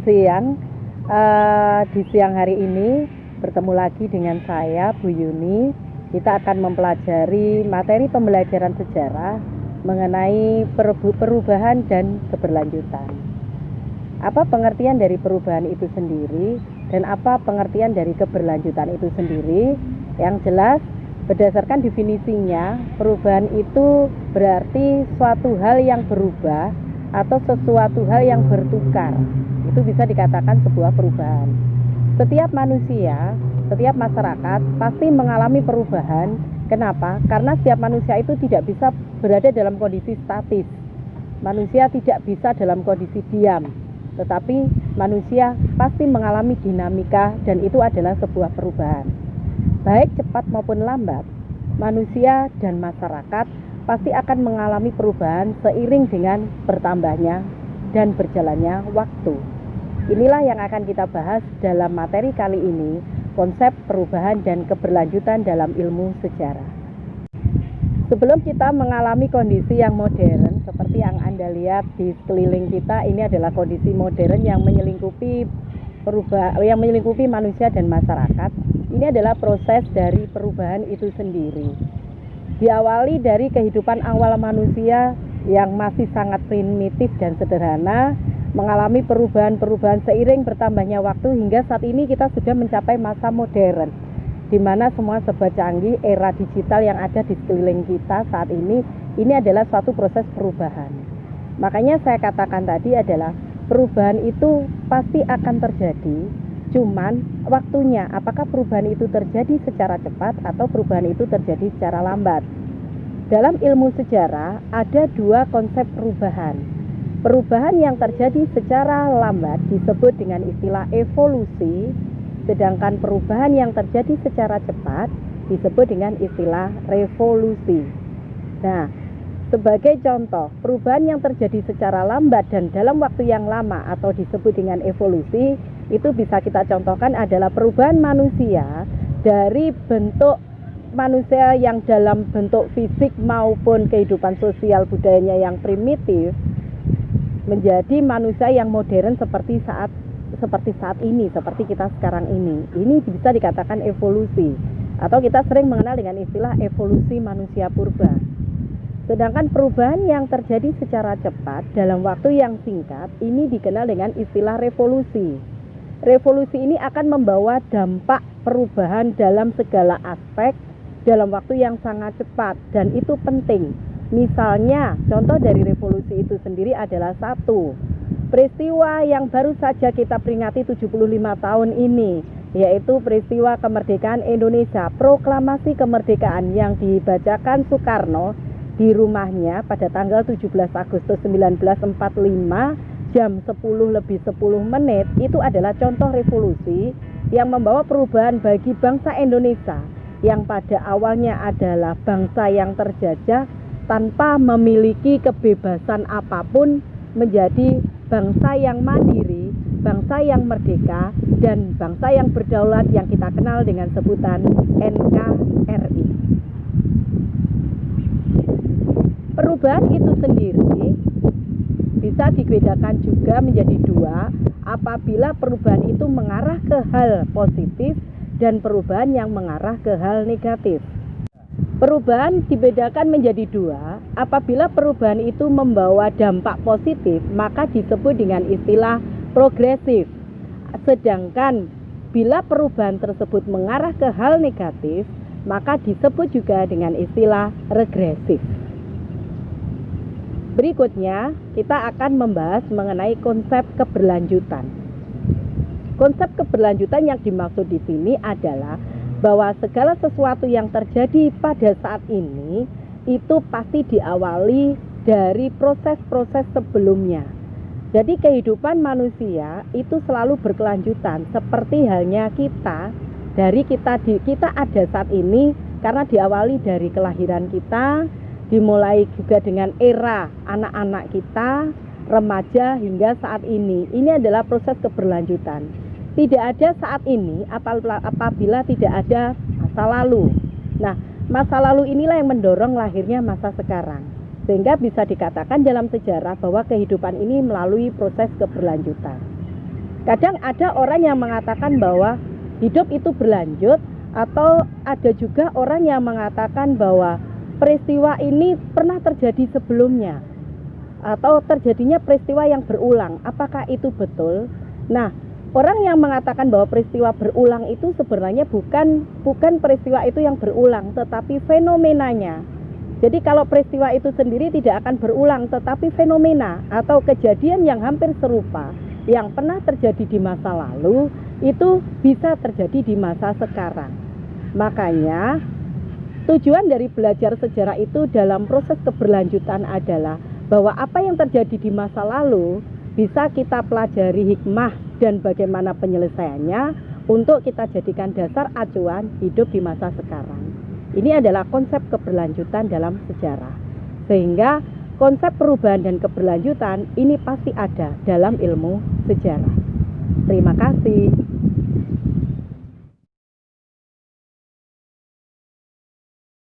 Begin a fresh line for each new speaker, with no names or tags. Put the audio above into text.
siang. Di siang hari ini bertemu lagi dengan saya, Bu Yuni. Kita akan mempelajari materi pembelajaran sejarah mengenai perubahan dan keberlanjutan. Apa pengertian dari perubahan itu sendiri dan apa pengertian dari keberlanjutan itu sendiri? Yang jelas, berdasarkan definisinya, perubahan itu berarti suatu hal yang berubah atau sesuatu hal yang bertukar. Itu bisa dikatakan sebuah perubahan. Setiap manusia, setiap masyarakat pasti mengalami perubahan. Kenapa? Karena setiap manusia itu tidak bisa berada dalam kondisi statis. Manusia tidak bisa dalam kondisi diam, tetapi manusia pasti mengalami dinamika dan itu adalah sebuah perubahan. Baik cepat maupun lambat, manusia dan masyarakat pasti akan mengalami perubahan seiring dengan bertambahnya dan berjalannya waktu. Inilah yang akan kita bahas dalam materi kali ini, konsep perubahan dan keberlanjutan dalam ilmu sejarah. Sebelum kita mengalami kondisi yang modern, seperti yang Anda lihat di sekeliling kita, ini adalah kondisi modern yang menyelingkupi manusia dan masyarakat. Ini adalah proses dari perubahan itu sendiri. Diawali dari kehidupan awal manusia yang masih sangat primitif dan sederhana, mengalami perubahan-perubahan seiring bertambahnya waktu hingga saat ini kita sudah mencapai masa modern, di mana semua serba canggih. Era digital yang ada di sekeliling kita saat ini adalah suatu proses perubahan. Makanya saya katakan tadi adalah perubahan itu pasti akan terjadi, cuman waktunya, apakah perubahan itu terjadi secara cepat atau perubahan itu terjadi secara lambat. Dalam ilmu sejarah ada dua konsep perubahan. Perubahan yang terjadi secara lambat disebut dengan istilah evolusi, sedangkan perubahan yang terjadi secara cepat disebut dengan istilah revolusi. Nah, sebagai contoh, perubahan yang terjadi secara lambat dan dalam waktu yang lama atau disebut dengan evolusi, itu bisa kita contohkan adalah perubahan manusia dari bentuk manusia yang dalam bentuk fisik maupun kehidupan sosial budayanya yang primitif menjadi manusia yang modern seperti saat ini, seperti kita sekarang ini. Ini bisa dikatakan evolusi, atau kita sering mengenal dengan istilah evolusi manusia purba. Sedangkan perubahan yang terjadi secara cepat dalam waktu yang singkat ini dikenal dengan istilah revolusi. Revolusi ini akan membawa dampak perubahan dalam segala aspek dalam waktu yang sangat cepat, dan itu penting. Misalnya, contoh dari revolusi itu sendiri adalah satu, peristiwa yang baru saja kita peringati 75 tahun ini, yaitu peristiwa kemerdekaan Indonesia, proklamasi kemerdekaan yang dibacakan Soekarno di rumahnya pada tanggal 17 Agustus 1945 jam 10:10 itu adalah contoh revolusi yang membawa perubahan bagi bangsa Indonesia yang pada awalnya adalah bangsa yang terjajah tanpa memiliki kebebasan apapun menjadi bangsa yang mandiri, bangsa yang merdeka, dan bangsa yang berdaulat yang kita kenal dengan sebutan NKRI. Perubahan itu sendiri bisa dibedakan juga menjadi dua, apabila perubahan itu mengarah ke hal positif dan perubahan yang mengarah ke hal negatif. Perubahan dibedakan menjadi dua, apabila perubahan itu membawa dampak positif maka disebut dengan istilah progresif. Sedangkan bila perubahan tersebut mengarah ke hal negatif maka disebut juga dengan istilah regresif. Berikutnya kita akan membahas mengenai konsep keberlanjutan. Konsep keberlanjutan yang dimaksud di sini adalah bahwa segala sesuatu yang terjadi pada saat ini itu pasti diawali dari proses-proses sebelumnya. Jadi kehidupan manusia itu selalu berkelanjutan, seperti halnya kita. Dari kita ada saat ini karena diawali dari kelahiran kita, dimulai juga dengan era anak-anak kita, remaja hingga saat ini. Ini adalah proses keberlanjutan. Tidak ada saat ini apabila tidak ada masa lalu. Nah, masa lalu inilah yang mendorong lahirnya masa sekarang. Sehingga bisa dikatakan dalam sejarah bahwa kehidupan ini melalui proses keberlanjutan. Kadang ada orang yang mengatakan bahwa hidup itu berlanjut, atau ada juga orang yang mengatakan bahwa peristiwa ini pernah terjadi sebelumnya, atau terjadinya peristiwa yang berulang. Apakah itu betul? Nah, orang yang mengatakan bahwa peristiwa berulang itu sebenarnya bukan peristiwa itu yang berulang, tetapi fenomenanya. Jadi kalau peristiwa itu sendiri tidak akan berulang, tetapi fenomena atau kejadian yang hampir serupa yang pernah terjadi di masa lalu itu bisa terjadi di masa sekarang. Makanya tujuan dari belajar sejarah itu dalam proses keberlanjutan adalah bahwa apa yang terjadi di masa lalu bisa kita pelajari hikmah dan bagaimana penyelesaiannya untuk kita jadikan dasar acuan hidup di masa sekarang. Ini adalah konsep keberlanjutan dalam sejarah. Sehingga konsep perubahan dan keberlanjutan ini pasti ada dalam ilmu sejarah. Terima kasih.